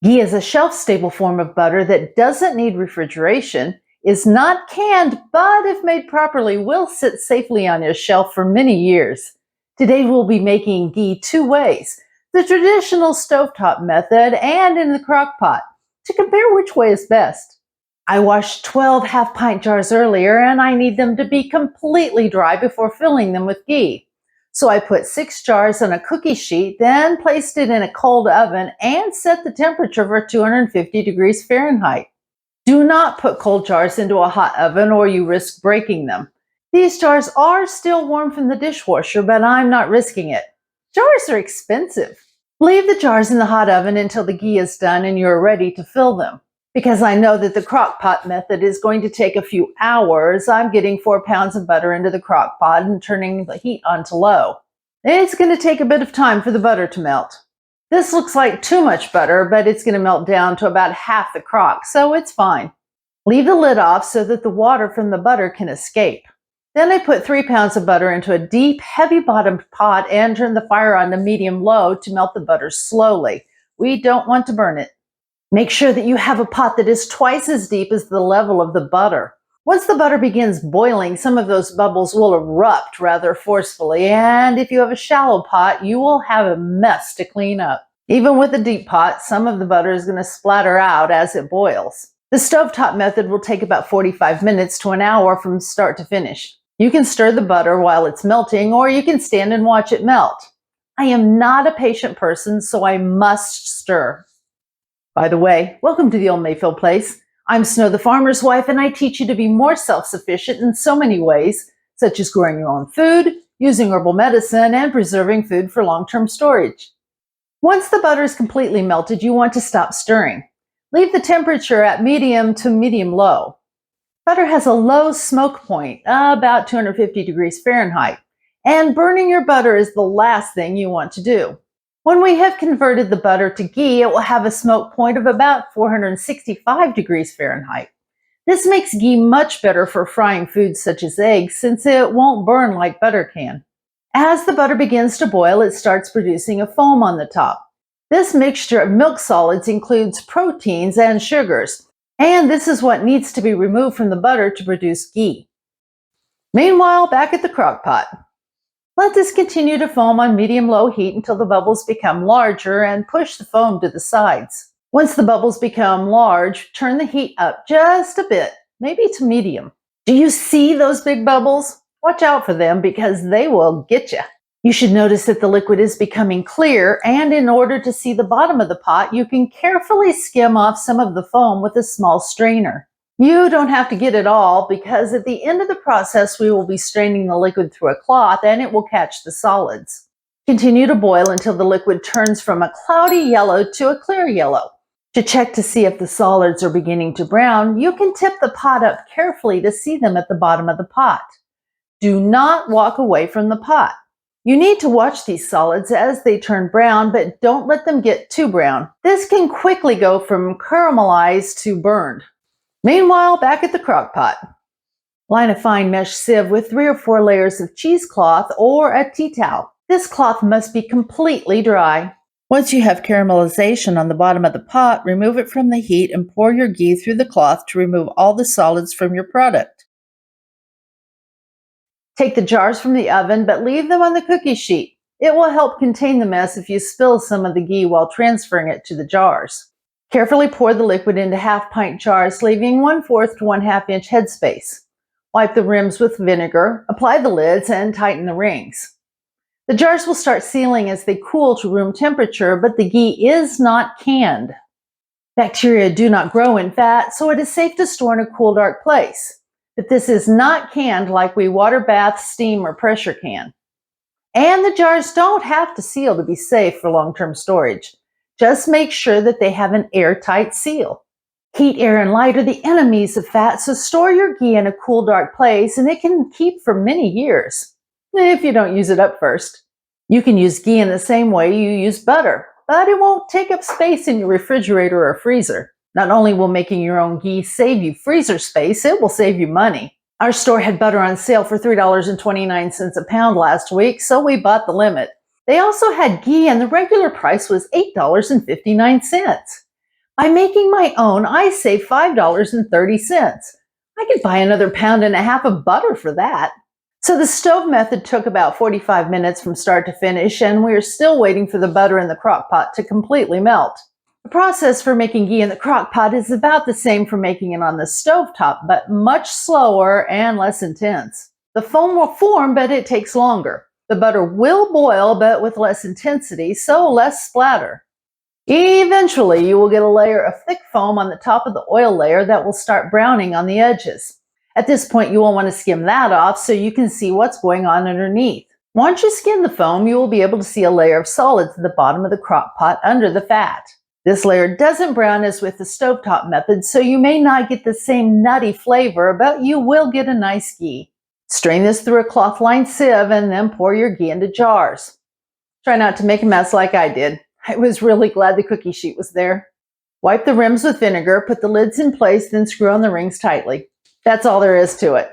Ghee is a shelf-stable form of butter that doesn't need refrigeration, is not canned, but if made properly, will sit safely on your shelf for many years. Today we'll be making ghee two ways, the traditional stovetop method and in the crockpot, to compare which way is best. I washed 12 half-pint jars earlier and I need them to be completely dry before filling them with ghee. So I put 6 jars on a cookie sheet, then placed it in a cold oven and set the temperature for 250 degrees Fahrenheit. Do not put cold jars into a hot oven or you risk breaking them. These jars are still warm from the dishwasher, but I'm not risking it. Jars are expensive. Leave the jars in the hot oven until the ghee is done and you're ready to fill them. Because I know that the crockpot method is going to take a few hours, I'm getting 4 pounds of butter into the crockpot and turning the heat on to low. It's going to take a bit of time for the butter to melt. This looks like too much butter, but it's going to melt down to about half the crock, so it's fine. Leave the lid off so that the water from the butter can escape. Then I put 3 pounds of butter into a deep, heavy-bottomed pot and turn the fire on to medium-low to melt the butter slowly. We don't want to burn it. Make sure that you have a pot that is twice as deep as the level of the butter. Once the butter begins boiling, some of those bubbles will erupt rather forcefully, and if you have a shallow pot, you will have a mess to clean up. Even with a deep pot, some of the butter is going to splatter out as it boils. The stovetop method will take about 45 minutes to an hour from start to finish. You can stir the butter while it's melting, or you can stand and watch it melt. I am not a patient person, so I must stir. By the way, welcome to the old Mayfield place. I'm Snow the farmer's wife, and I teach you to be more self-sufficient in so many ways, such as growing your own food, using herbal medicine, and preserving food for long-term storage. Once the butter is completely melted, you want to stop stirring. Leave the temperature at medium to medium-low. Butter has a low smoke point, about 250 degrees Fahrenheit, and burning your butter is the last thing you want to do. When we have converted the butter to ghee, it will have a smoke point of about 465 degrees Fahrenheit. This makes ghee much better for frying foods such as eggs, since it won't burn like butter can. As the butter begins to boil, it starts producing a foam on the top. This mixture of milk solids includes proteins and sugars, and this is what needs to be removed from the butter to produce ghee. Meanwhile, back at the crockpot. Let this continue to foam on medium-low heat until the bubbles become larger and push the foam to the sides. Once the bubbles become large, turn the heat up just a bit, maybe to medium. Do you see those big bubbles? Watch out for them because they will get you. You should notice that the liquid is becoming clear, and in order to see the bottom of the pot, you can carefully skim off some of the foam with a small strainer. You don't have to get it all because at the end of the process, we will be straining the liquid through a cloth and it will catch the solids. Continue to boil until the liquid turns from a cloudy yellow to a clear yellow. To check to see if the solids are beginning to brown, you can tip the pot up carefully to see them at the bottom of the pot. Do not walk away from the pot. You need to watch these solids as they turn brown, but don't let them get too brown. This can quickly go from caramelized to burned. Meanwhile, back at the crockpot. Line a fine mesh sieve with 3 or 4 layers of cheesecloth or a tea towel. This cloth must be completely dry. Once you have caramelization on the bottom of the pot, remove it from the heat and pour your ghee through the cloth to remove all the solids from your product. Take the jars from the oven, but leave them on the cookie sheet. It will help contain the mess if you spill some of the ghee while transferring it to the jars. Carefully pour the liquid into half-pint jars, leaving 1/4 to 1/2 inch headspace. Wipe the rims with vinegar, apply the lids, and tighten the rings. The jars will start sealing as they cool to room temperature, but the ghee is not canned. Bacteria do not grow in fat, so it is safe to store in a cool, dark place. But this is not canned like we water bath, steam, or pressure can. And the jars don't have to seal to be safe for long-term storage. Just make sure that they have an airtight seal. Heat, air, and light are the enemies of fat, so store your ghee in a cool, dark place and it can keep for many years, if you don't use it up first. You can use ghee in the same way you use butter, but it won't take up space in your refrigerator or freezer. Not only will making your own ghee save you freezer space, it will save you money. Our store had butter on sale for $3.29 a pound last week, so we bought the limit. They also had ghee and the regular price was $8.59. By making my own, I save $5.30. I could buy another pound and a half of butter for that. So the stove method took about 45 minutes from start to finish, and we're still waiting for the butter in the crock pot to completely melt. The process for making ghee in the crock pot is about the same for making it on the stovetop, but much slower and less intense. The foam will form, but it takes longer. The butter will boil, but with less intensity, so less splatter. Eventually, you will get a layer of thick foam on the top of the oil layer that will start browning on the edges. At this point, you will want to skim that off so you can see what's going on underneath. Once you skim the foam, you will be able to see a layer of solids at the bottom of the crock pot under the fat. This layer doesn't brown as with the stovetop method, so you may not get the same nutty flavor, but you will get a nice ghee. Strain this through a cloth-lined sieve and then pour your ghee into jars. Try not to make a mess like I did. I was really glad the cookie sheet was there. Wipe the rims with vinegar, put the lids in place, then screw on the rings tightly. That's all there is to it.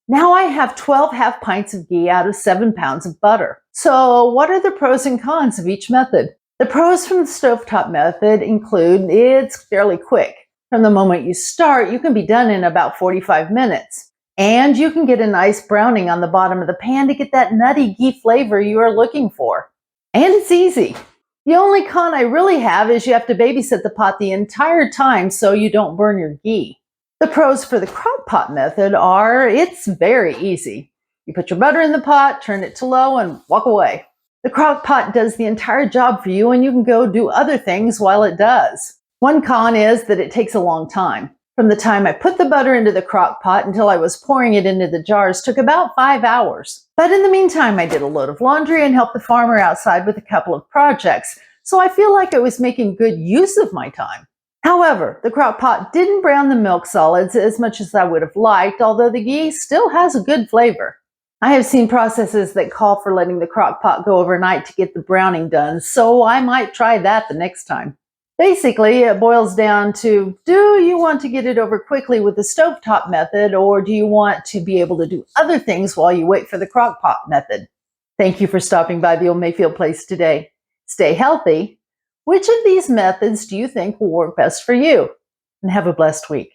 Now I have 12 half pints of ghee out of 7 pounds of butter. So what are the pros and cons of each method? The pros from the stovetop method include it's fairly quick. From the moment you start, you can be done in about 45 minutes. And you can get a nice browning on the bottom of the pan to get that nutty ghee flavor you are looking for. And it's easy. The only con I really have is you have to babysit the pot the entire time so you don't burn your ghee. The pros for the crockpot method are it's very easy. You put your butter in the pot, turn it to low, and walk away. The crockpot does the entire job for you, and you can go do other things while it does. One con is that it takes a long time. From the time I put the butter into the crock pot until I was pouring it into the jars took about 5 hours. But in the meantime, I did a load of laundry and helped the farmer outside with a couple of projects, so I feel like I was making good use of my time. However, the crock pot didn't brown the milk solids as much as I would have liked, although the ghee still has a good flavor. I have seen processes that call for letting the crock pot go overnight to get the browning done, so I might try that the next time. Basically, it boils down to, do you want to get it over quickly with the stovetop method, or do you want to be able to do other things while you wait for the crock pot method? Thank you for stopping by the Old Mayfield place today. Stay healthy. Which of these methods do you think will work best for you? And have a blessed week.